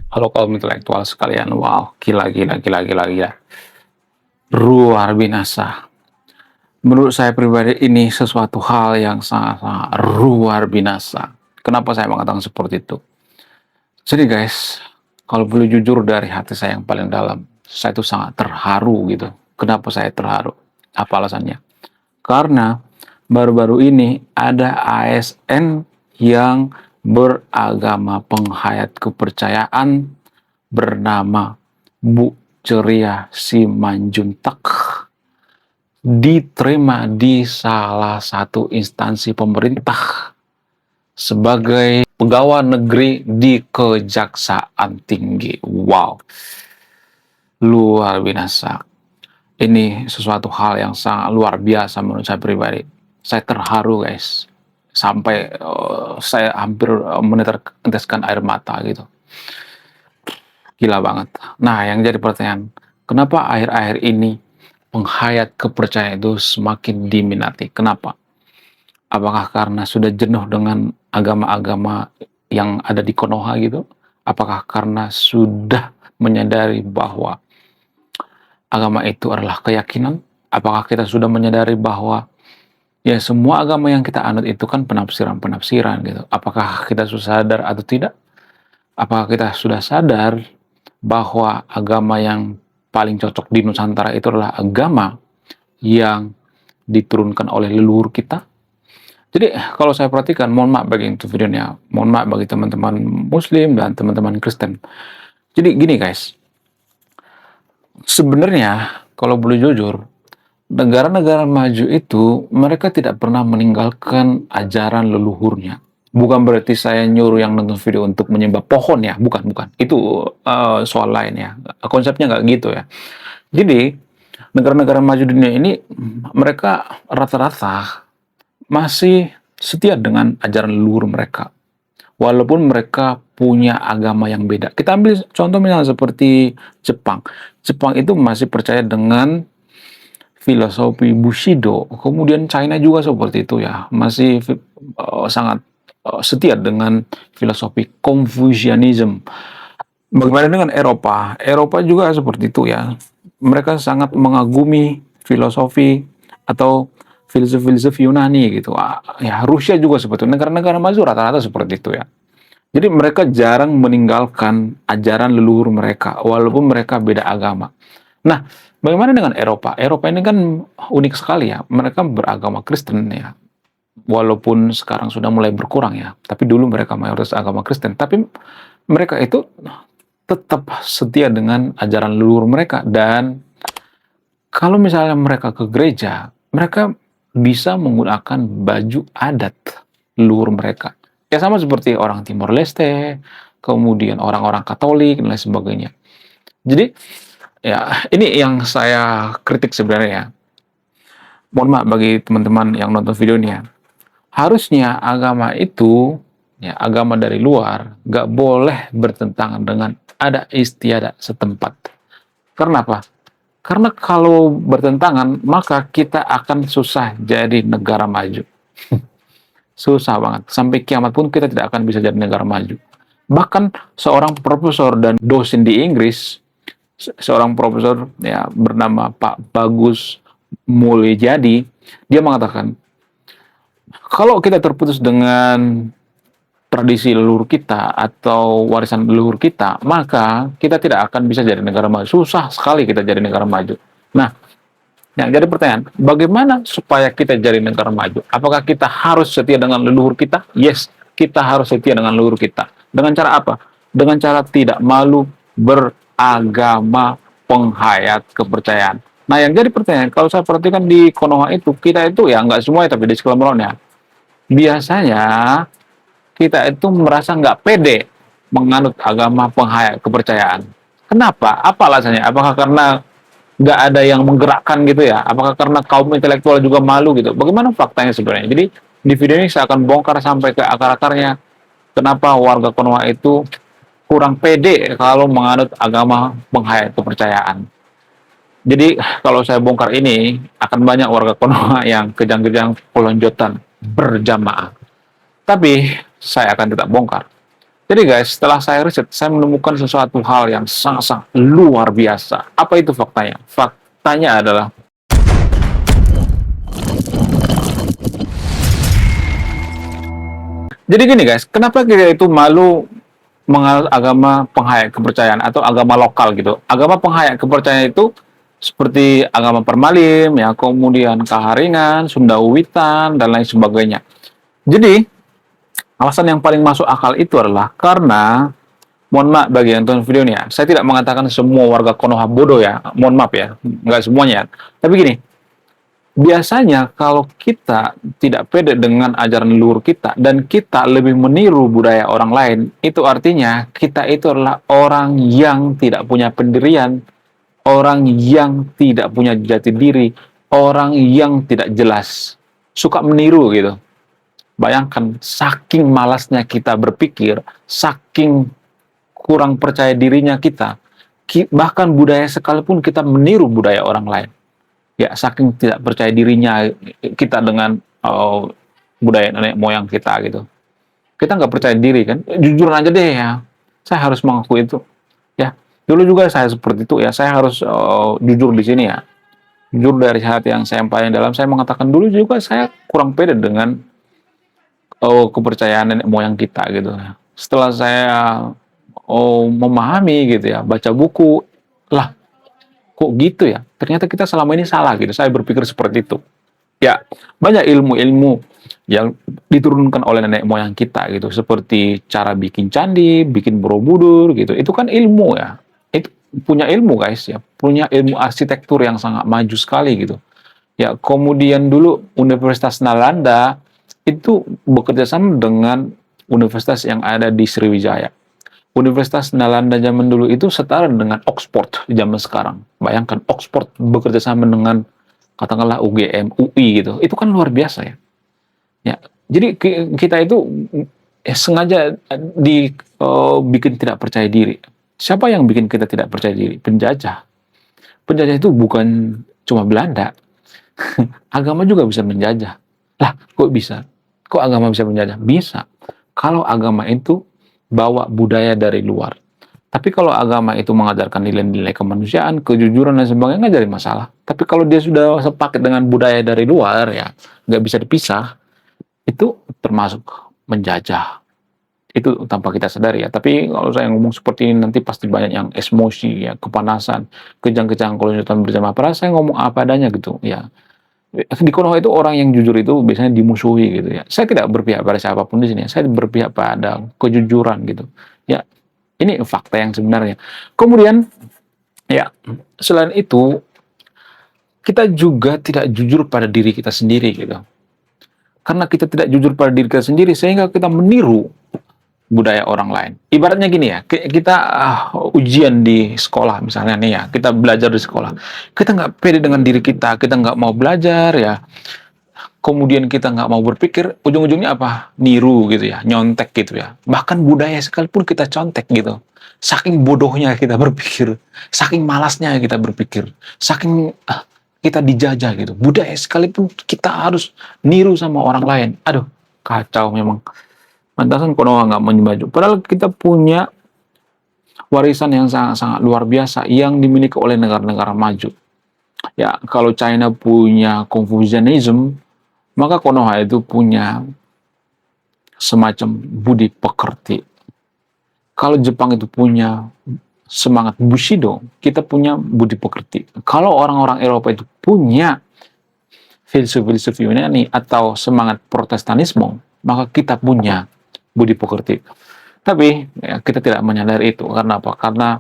Halo kaum intelektual sekalian, wow, gila, gila, gila, gila, gila. Luar binasa. Menurut saya pribadi ini sesuatu hal yang sangat-sangat luar binasa. Kenapa saya mengatakan seperti itu? Jadi guys, kalau boleh jujur dari hati saya yang paling dalam, saya itu sangat terharu gitu. Kenapa saya terharu? Apa alasannya? Karena baru-baru ini ada ASN yang beragama penghayat kepercayaan bernama Bu Ceria Simanjuntak diterima di salah satu instansi pemerintah sebagai pegawai negeri di Kejaksaan Tinggi. Wow, luar biasa. Ini sesuatu hal yang sangat luar biasa menurut saya pribadi. Saya terharu guys, sampai saya hampir meneteskan air mata gitu. Gila banget. Nah, yang jadi pertanyaan, kenapa akhir-akhir ini penghayat kepercayaan itu semakin diminati? Kenapa? Apakah karena sudah jenuh dengan agama-agama yang ada di Konoha gitu? Apakah karena sudah menyadari bahwa agama itu adalah keyakinan? Apakah kita sudah menyadari bahwa ya semua agama yang kita anut itu kan penafsiran-penafsiran gitu? Apakah kita sudah sadar atau tidak? Apakah kita sudah sadar bahwa agama yang paling cocok di Nusantara itu adalah agama yang diturunkan oleh leluhur kita? Jadi kalau saya perhatikan, mohon maaf bagi itu videonya, mohon maaf bagi teman-teman Muslim dan teman-teman Kristen. Jadi gini guys, sebenarnya kalau boleh jujur, negara-negara maju itu mereka tidak pernah meninggalkan ajaran leluhurnya. Bukan berarti saya nyuruh yang nonton video untuk menyembah pohon ya, bukan, bukan. Itu soal lain ya. Konsepnya nggak gitu ya. Jadi negara-negara maju dunia ini mereka rata-rata masih setia dengan ajaran leluhur mereka. Walaupun mereka punya agama yang beda. Kita ambil contoh misalnya seperti Jepang. Jepang itu masih percaya dengan filosofi Bushido. Kemudian China juga seperti itu ya. Masih sangat setia dengan filosofi Confucianism. Bagaimana dengan Eropa? Eropa juga seperti itu ya. Mereka sangat mengagumi filosofi atau filsuf-filsuf Yunani gitu. Ya, Rusia juga seperti itu. Negara-negara maju rata-rata seperti itu ya. Jadi mereka jarang meninggalkan ajaran leluhur mereka, walaupun mereka beda agama. Nah, bagaimana dengan Eropa? Eropa ini kan unik sekali ya. Mereka beragama Kristen ya. Walaupun sekarang sudah mulai berkurang ya. Tapi dulu mereka mayoritas agama Kristen. Tapi mereka itu tetap setia dengan ajaran leluhur mereka. Dan kalau misalnya mereka ke gereja, mereka bisa menggunakan baju adat leluhur mereka. Ya sama seperti orang Timor Leste, kemudian orang-orang Katolik, dan lain sebagainya. Jadi, ya ini yang saya kritik sebenarnya ya. Mohon maaf bagi teman-teman yang nonton video ini ya. Harusnya agama itu, ya agama dari luar, nggak boleh bertentangan dengan adat istiadat setempat. Karena apa? Karena kalau bertentangan, maka kita akan susah jadi negara maju. Susah banget. Sampai kiamat pun kita tidak akan bisa jadi negara maju. Bahkan seorang profesor dan dosen di Inggris, seorang profesor ya bernama Pak Bagus Mulyadi, dia mengatakan, kalau kita terputus dengan tradisi leluhur kita atau warisan leluhur kita, maka kita tidak akan bisa jadi negara maju. Susah sekali kita jadi negara maju. Nah, yang jadi pertanyaan, bagaimana supaya kita jadi negara maju? Apakah kita harus setia dengan leluhur kita? Yes, kita harus setia dengan leluhur kita. Dengan cara apa? Dengan cara tidak malu beragama penghayat kepercayaan. Nah, yang jadi pertanyaan, kalau saya perhatikan di Konoha itu, kita itu ya nggak semuanya, tapi di sekelumnya, biasanya kita itu merasa nggak pede menganut agama penghayat kepercayaan. Kenapa? Apa alasannya? Apakah karena nggak ada yang menggerakkan gitu ya? Apakah karena kaum intelektual juga malu gitu? Bagaimana faktanya sebenarnya? Jadi di video ini saya akan bongkar sampai ke akar-akarnya kenapa warga Konoha itu kurang pede kalau menganut agama penghayat kepercayaan. Jadi kalau saya bongkar ini akan banyak warga Konoha yang kejang-kejang pelonjotan berjamaah. Tapi saya akan tetap bongkar. Jadi guys, setelah saya riset, saya menemukan sesuatu hal yang sangat-sangat luar biasa. Apa itu faktanya? Faktanya adalah, jadi gini guys, kenapa kita itu malu menganut agama penghayat kepercayaan atau agama lokal gitu? Agama penghayat kepercayaan itu seperti agama Permalim, ya, kemudian Kaharingan, Sunda Wiwitan, dan lain sebagainya. Jadi, alasan yang paling masuk akal itu adalah karena, mohon maaf bagi yang nonton video ini ya, saya tidak mengatakan semua warga Konoha bodoh ya, mohon maaf ya, nggak semuanya. Tapi gini, biasanya kalau kita tidak pede dengan ajaran leluhur kita dan kita lebih meniru budaya orang lain, itu artinya kita itu adalah orang yang tidak punya pendirian, orang yang tidak punya jati diri, orang yang tidak jelas, suka meniru gitu. Bayangkan, saking malasnya kita berpikir, saking kurang percaya dirinya kita, bahkan budaya sekalipun kita meniru budaya orang lain. Ya, saking tidak percaya dirinya kita dengan budaya nenek moyang kita gitu. Kita nggak percaya diri kan? Jujur aja deh ya, saya harus mengaku itu. Ya, dulu juga saya seperti itu ya. Saya harus jujur di sini ya. Jujur dari hati yang saya paling dalam, saya mengatakan dulu juga saya kurang pede dengan kepercayaan nenek moyang kita gitu. Setelah saya memahami gitu ya, baca buku, lah kok gitu ya? Ternyata kita selama ini salah gitu. Saya berpikir seperti itu. Ya, banyak ilmu-ilmu yang diturunkan oleh nenek moyang kita gitu, seperti cara bikin candi, bikin borobudur gitu. Itu kan ilmu ya. Itu punya ilmu guys ya, punya ilmu arsitektur yang sangat maju sekali gitu. Ya, kemudian dulu Universitas Nalanda itu bekerja sama dengan universitas yang ada di Sriwijaya. Universitas Nalanda zaman dulu itu setara dengan Oxford di zaman sekarang. Bayangkan, Oxford bekerja sama dengan katakanlah UGM, UI gitu. Itu kan luar biasa ya. Ya, jadi kita itu sengaja dibikin tidak percaya diri. Siapa yang bikin kita tidak percaya diri? Penjajah. Penjajah itu bukan cuma Belanda. Agama juga bisa menjajah. Lah, kok bisa? Kok agama bisa menjajah? Bisa. Kalau agama itu bawa budaya dari luar. Tapi kalau agama itu mengajarkan nilai-nilai kemanusiaan, kejujuran dan sebagainya, nggak jadi masalah. Tapi kalau dia sudah sepaket dengan budaya dari luar, ya nggak bisa dipisah, itu termasuk menjajah. Itu tanpa kita sadari ya. Tapi kalau saya ngomong seperti ini nanti pasti banyak yang emosi, ya, kepanasan, kejang-kejang kalau nonton berjamaah. Padahal saya ngomong apa adanya gitu, ya. Di Konoha itu orang yang jujur itu biasanya dimusuhi gitu ya. Saya tidak berpihak pada siapapun di sini. Saya berpihak pada kejujuran gitu. Ya, ini fakta yang sebenarnya. Kemudian, ya, selain itu, kita juga tidak jujur pada diri kita sendiri gitu. Karena kita tidak jujur pada diri kita sendiri, sehingga kita meniru budaya orang lain. Ibaratnya gini ya, kita ujian di sekolah misalnya nih ya, kita belajar di sekolah. Kita nggak pede dengan diri kita nggak mau belajar ya, kemudian kita nggak mau berpikir, ujung-ujungnya apa? Niru gitu ya, nyontek gitu ya. Bahkan budaya sekalipun kita contek gitu. Saking bodohnya kita berpikir, saking malasnya kita berpikir, saking kita dijajah gitu. Budaya sekalipun kita harus niru sama orang lain. Aduh, kacau memang. Pantasan Konoha nggak maju. Padahal kita punya warisan yang sangat-sangat luar biasa yang dimiliki oleh negara-negara maju. Ya, kalau China punya Confucianism, maka Konoha itu punya semacam budi pekerti. Kalau Jepang itu punya semangat Bushido, kita punya budi pekerti. Kalau orang-orang Eropa itu punya filsuf-filsuf Yunani atau semangat Protestanisme, maka kita punya budi pekerti. Tapi ya, kita tidak menyadari itu. Karena apa? Karena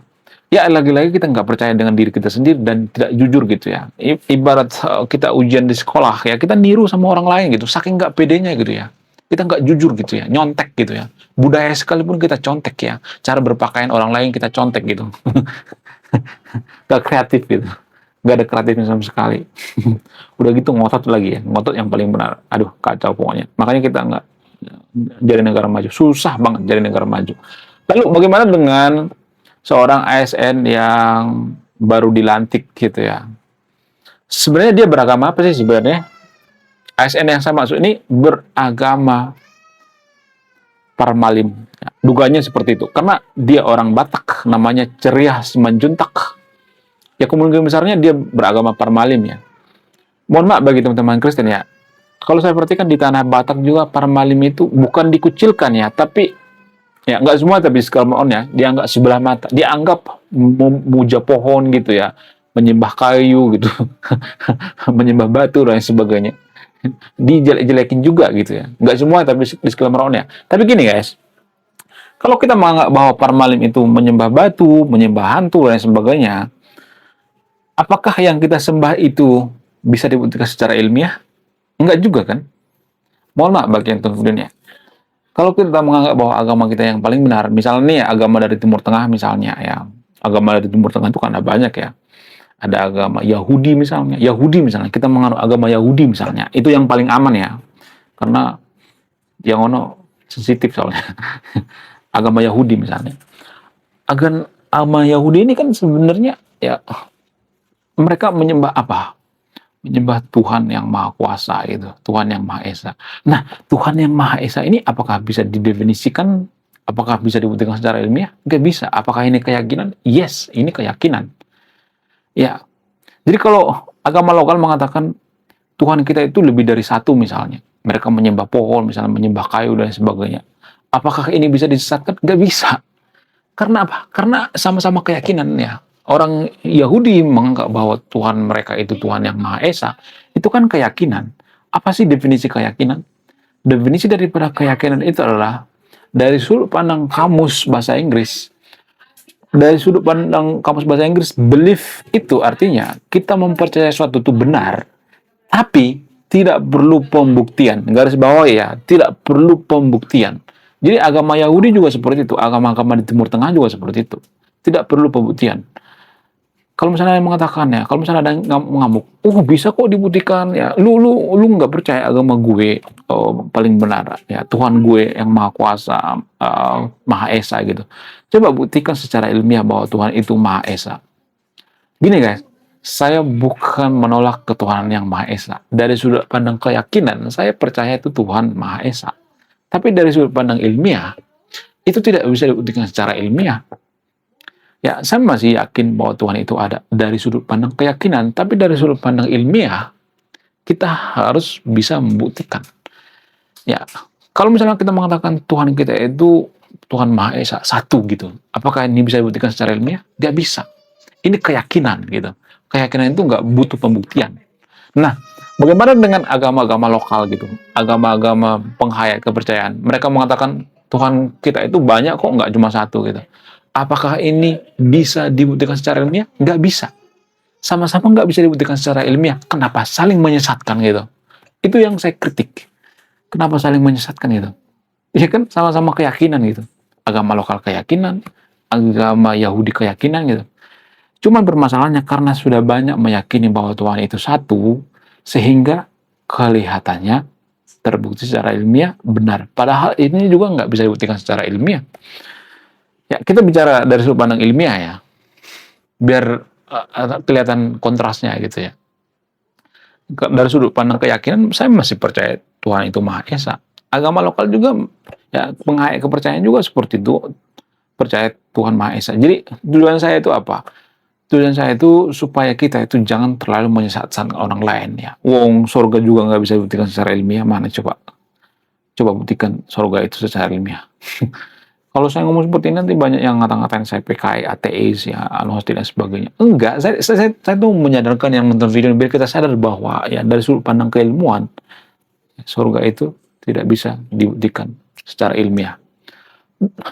ya lagi-lagi kita nggak percaya dengan diri kita sendiri dan tidak jujur gitu ya. Ibarat kita ujian di sekolah ya, kita niru sama orang lain gitu. Saking nggak pedenya gitu ya. Kita nggak jujur gitu ya, nyontek gitu ya. Budaya sekalipun kita contek ya. Cara berpakaian orang lain kita contek gitu. Gak kreatif gitu. Gak ada kreatifnya sama sekali. Udah gitu ngotot lagi ya. Ngotot yang paling benar. Aduh, kacau pokoknya. Makanya kita nggak jadi negara maju. Susah banget jadi negara maju. Lalu bagaimana dengan seorang ASN yang baru dilantik gitu ya? Sebenarnya dia beragama apa sih sebenarnya? ASN yang saya maksud ini beragama Parmalim. Ya, duganya seperti itu. Karena dia orang Batak, namanya Ceria Simanjuntak. Ya kemungkinan besarnya dia beragama Parmalim ya. Mohon maaf bagi teman-teman Kristen ya. Kalau saya perhatikan di tanah Batak juga Parmalim itu bukan dikucilkan ya, tapi ya nggak semua tapi sekalipun ya, dia nggak sebelah mata. Dia anggap memuja pohon gitu ya, menyembah kayu gitu, menyembah batu dan sebagainya. Dijelek-jelekin juga gitu ya. Nggak semua tapi di sekelumit ya. Tapi gini guys, kalau kita menganggap bahwa Parmalim itu menyembah batu, menyembah hantu dan sebagainya, apakah yang kita sembah itu bisa dibuktikan secara ilmiah? Enggak juga kan? Mohon maaf bagi yang kemudian ya. Kalau kita menganggap bahwa agama kita yang paling benar, misalnya nih agama dari Timur Tengah misalnya ya. Agama dari Timur Tengah itu kan ada banyak ya. Ada agama Yahudi misalnya. Yahudi misalnya, kita menganut agama Yahudi misalnya. Itu yang paling aman ya. Karena yang ono sensitif soalnya. Agama Yahudi misalnya. Agama Yahudi ini kan sebenarnya ya mereka menyembah apa? Menyembah Tuhan yang Maha Kuasa gitu, Tuhan yang Maha Esa. Nah, Tuhan yang Maha Esa ini apakah bisa didefinisikan, apakah bisa dibuktikan secara ilmiah? Nggak bisa. Apakah ini keyakinan? Yes, ini keyakinan. Ya, jadi kalau agama lokal mengatakan Tuhan kita itu lebih dari satu misalnya, mereka menyembah pohon, misalnya menyembah kayu dan sebagainya. Apakah ini bisa disesatkan? Nggak bisa. Karena apa? Karena sama-sama keyakinan ya. Orang Yahudi menganggap bahwa Tuhan mereka itu Tuhan yang Maha Esa. Itu kan keyakinan. Apa sih definisi keyakinan? Definisi daripada keyakinan itu adalah dari sudut pandang kamus bahasa Inggris. Dari sudut pandang kamus bahasa Inggris, belief itu artinya kita mempercayai suatu itu benar, tapi tidak perlu pembuktian. Garis bawah ya, tidak perlu pembuktian. Jadi agama Yahudi juga seperti itu, agama-agama di Timur Tengah juga seperti itu. Tidak perlu pembuktian. Kalau misalnya yang mengatakan ya, kalau misalnya ada yang mengamuk, bisa kok dibuktikan ya, lu nggak percaya agama gue paling benar ya, Tuhan gue yang Maha Kuasa, Maha Esa gitu. Coba buktikan secara ilmiah bahwa Tuhan itu Maha Esa. Gini guys, saya bukan menolak ketuhanan yang Maha Esa. Dari sudut pandang keyakinan, saya percaya itu Tuhan Maha Esa. Tapi dari sudut pandang ilmiah, itu tidak bisa dibuktikan secara ilmiah. Ya, saya masih yakin bahwa Tuhan itu ada dari sudut pandang keyakinan, tapi dari sudut pandang ilmiah, kita harus bisa membuktikan. Ya, kalau misalnya kita mengatakan Tuhan kita itu Tuhan Maha Esa, satu gitu, apakah ini bisa dibuktikan secara ilmiah? Tidak bisa. Ini keyakinan gitu. Keyakinan itu nggak butuh pembuktian. Nah, bagaimana dengan agama-agama lokal gitu, agama-agama penghayat kepercayaan? Mereka mengatakan Tuhan kita itu banyak kok, nggak cuma satu gitu. Apakah ini bisa dibuktikan secara ilmiah? Nggak bisa. Sama-sama nggak bisa dibuktikan secara ilmiah. Kenapa? Saling menyesatkan gitu. Itu yang saya kritik. Kenapa saling menyesatkan gitu? Ya kan sama-sama keyakinan gitu. Agama lokal keyakinan, agama Yahudi keyakinan gitu. Cuman permasalahannya karena sudah banyak meyakini bahwa Tuhan itu satu, sehingga kelihatannya terbukti secara ilmiah benar. Padahal ini juga nggak bisa dibuktikan secara ilmiah. Ya, kita bicara dari sudut pandang ilmiah ya, biar kelihatan kontrasnya gitu ya. Dari sudut pandang keyakinan, saya masih percaya Tuhan itu Maha Esa. Agama lokal juga, ya penghayat kepercayaan juga seperti itu, percaya Tuhan Maha Esa. Jadi tujuan saya itu apa? Tujuan saya itu supaya kita itu jangan terlalu menyesatkan orang lain ya. Wong surga juga nggak bisa dibuktikan secara ilmiah, mana coba? Coba buktikan surga itu secara ilmiah. Kalau saya ngomong seperti ini nanti banyak yang ngata-ngatain saya PKI, ateis, ya, agnostik dan sebagainya. Enggak, saya tuh menyadarkan yang nonton video biar kita sadar bahwa ya dari sudut pandang keilmuan, surga itu tidak bisa dibuktikan secara ilmiah.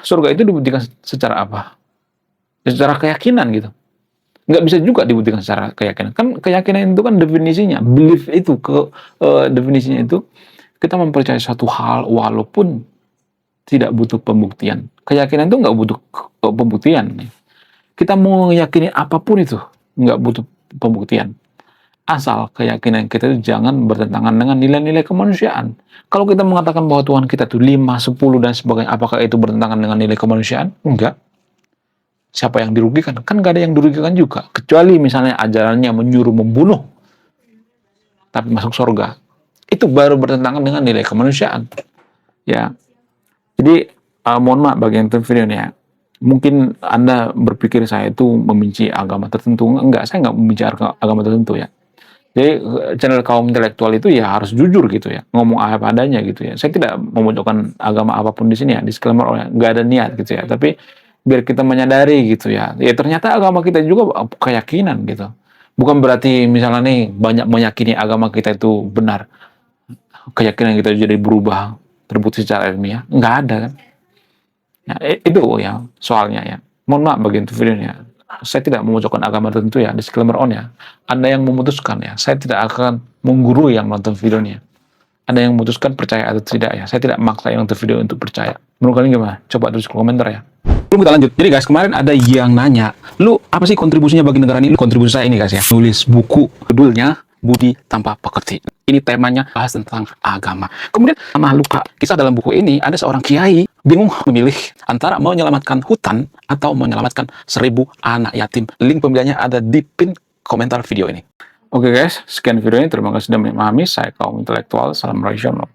Surga itu dibuktikan secara apa? Secara keyakinan gitu. Nggak bisa juga dibuktikan secara keyakinan. Kan keyakinan itu kan definisinya, belief itu, definisinya itu kita mempercayai satu hal walaupun tidak butuh pembuktian. Keyakinan itu nggak butuh pembuktian. Kita mau meyakini apapun itu nggak butuh pembuktian. Asal keyakinan kita itu jangan bertentangan dengan nilai-nilai kemanusiaan. Kalau kita mengatakan bahwa Tuhan kita itu 5, 10 dan sebagainya, apakah itu bertentangan dengan nilai kemanusiaan? Enggak. Siapa yang dirugikan? Kan nggak ada yang dirugikan juga. Kecuali misalnya ajarannya menyuruh membunuh, tapi masuk surga. Itu baru bertentangan dengan nilai kemanusiaan. Ya. Jadi Mohon maaf bagi yang nonton video ini ya. Mungkin Anda berpikir saya itu membenci agama tertentu. Enggak, saya nggak membenci agama tertentu ya. Jadi channel kaum intelektual itu ya harus jujur gitu ya, ngomong apa adanya gitu ya. Saya tidak memojokkan agama apapun di sini ya, disclaimer ya, nggak ada niat gitu ya. Tapi biar kita menyadari gitu ya. Ya ternyata agama kita juga keyakinan gitu. Bukan berarti misalnya nih banyak meyakini agama kita itu benar, keyakinan kita jadi berubah, terbukti secara ilmiah. Nggak ada kan. Ya, itu ya soalnya ya. Mohon maaf bagi videonya. Saya tidak memojokkan agama tertentu ya, disclaimer on ya. Anda yang memutuskan ya. Saya tidak akan menggurui yang nonton videonya. Anda yang memutuskan percaya atau tidak ya. Saya tidak maksa yang nonton video untuk percaya. Menurut kalian gimana? Coba tulis komentar ya. Belum kita lanjut. Jadi guys, kemarin ada yang nanya, lu apa sih kontribusinya bagi negara ini? Lu kontribusi saya ini guys ya. Nulis buku, judulnya Budi Tanpa Pekerti. Ini temanya bahas tentang agama. Kemudian sama luka. Kisah dalam buku ini ada seorang kiai bingung memilih antara menyelamatkan hutan atau menyelamatkan 1000 anak yatim. Link pembeliannya ada di pin komentar video ini. Oke guys, sekian video ini. Terima kasih sudah memahami. Saya kaum intelektual. Salam rasional.